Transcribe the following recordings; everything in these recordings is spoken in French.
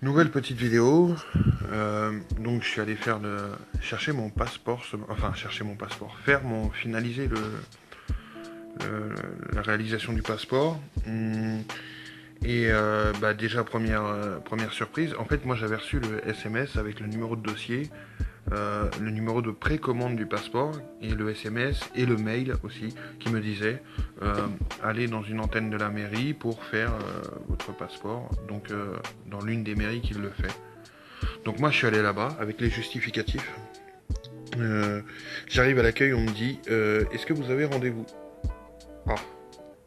Nouvelle petite vidéo. Donc je suis allé chercher mon passeport, finaliser la réalisation du passeport. Déjà première surprise. En fait, moi j'avais reçu le SMS avec le numéro de dossier, le numéro de précommande du passeport et le SMS et le mail aussi qui me disait allez dans une antenne de la mairie pour faire votre passeport. Donc dans l'une des mairies qui le fait. Donc moi je suis allé là-bas avec les justificatifs. Euh, J'arrive à l'accueil, on me dit est-ce que vous avez rendez-vous? Ah,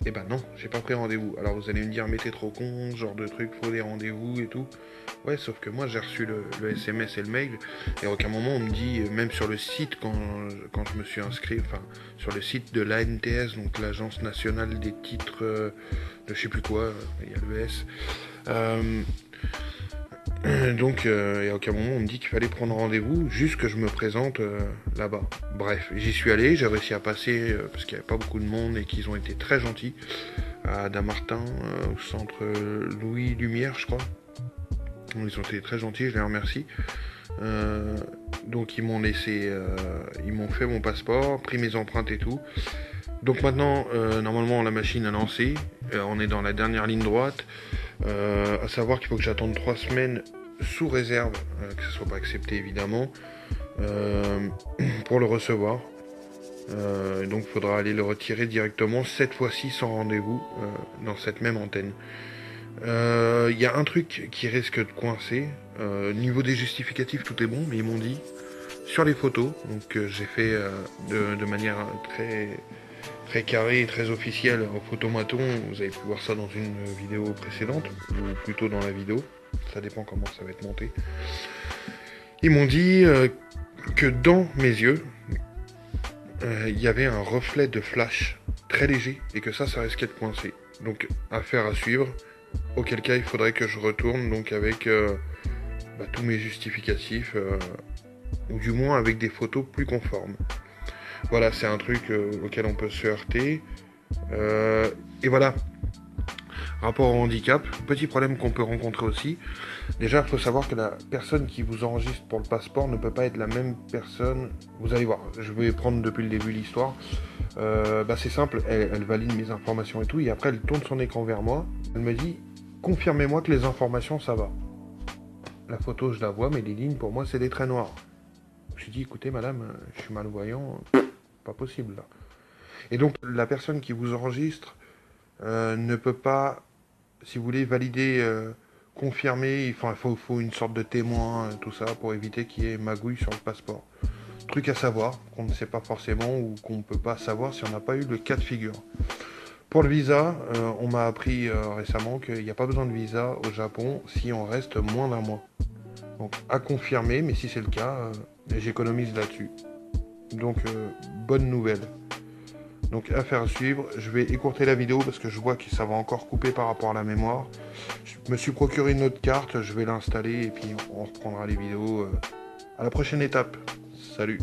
eh ben non, j'ai pas pris rendez-vous. Alors vous allez me dire mais t'es trop con, ce genre de truc, faut des rendez-vous et tout. Ouais, sauf que moi j'ai reçu le SMS et le mail et à aucun moment on me dit, même sur le site quand je me suis inscrit, enfin sur le site de l'ANTS, donc l'Agence nationale des titres de je sais plus quoi, il y a le S. Euh, et à aucun moment on me dit qu'il fallait prendre rendez-vous, juste que je me présente là-bas. Bref, j'y suis allé, j'ai réussi à passer parce qu'il n'y avait pas beaucoup de monde et qu'ils ont été très gentils à Damartin, au centre Louis Lumière, je crois. Ils ont été très gentils, je les remercie. Euh, donc ils m'ont fait mon passeport, pris mes empreintes et tout. Donc maintenant, normalement la machine a lancé, on est dans la dernière ligne droite. À savoir qu'il faut que j'attende 3 semaines sous réserve, que ce soit pas accepté évidemment, euh, pour le recevoir. Donc il faudra aller le retirer directement, cette fois-ci sans rendez-vous, dans cette même antenne. Il y a un truc qui risque de coincer. Niveau des justificatifs, tout est bon, mais ils m'ont dit sur les photos, donc j'ai fait de manière très carrée et très officielle au photomaton. Vous avez pu voir ça dans une vidéo précédente, ou plutôt dans la vidéo. Ça dépend comment ça va être monté. Ils m'ont dit que dans mes yeux, il y avait un reflet de flash très léger et que ça risquait de coincer. Donc affaire à suivre. Auquel cas, il faudrait que je retourne donc avec tous mes justificatifs, ou du moins avec des photos plus conformes. Voilà, c'est un truc auquel on peut se heurter. Et voilà, rapport au handicap, petit problème qu'on peut rencontrer aussi. Déjà, il faut savoir que la personne qui vous enregistre pour le passeport ne peut pas être la même personne. Vous allez voir, je vais prendre depuis le début l'histoire. C'est simple, elle valide mes informations et tout, et après elle tourne son écran vers moi. Elle me dit, confirmez-moi que les informations ça va. La photo je la vois, mais les lignes pour moi c'est des traits noirs. Je lui dis, écoutez madame, je suis malvoyant, pas possible là. Et donc la personne qui vous enregistre ne peut pas, si vous voulez, valider, confirmer, il faut une sorte de témoin, tout ça, pour éviter qu'il y ait magouille sur le passeport. Truc à savoir, qu'on ne sait pas forcément ou qu'on ne peut pas savoir si on n'a pas eu le cas de figure. Pour le visa, on m'a appris récemment qu'il n'y a pas besoin de visa au Japon si on reste moins d'un mois. Donc à confirmer, mais si c'est le cas, j'économise là-dessus. Donc bonne nouvelle. Donc affaire à suivre, je vais écourter la vidéo parce que je vois que ça va encore couper par rapport à la mémoire. Je me suis procuré une autre carte, je vais l'installer et puis on reprendra les vidéos à la prochaine étape. Salut.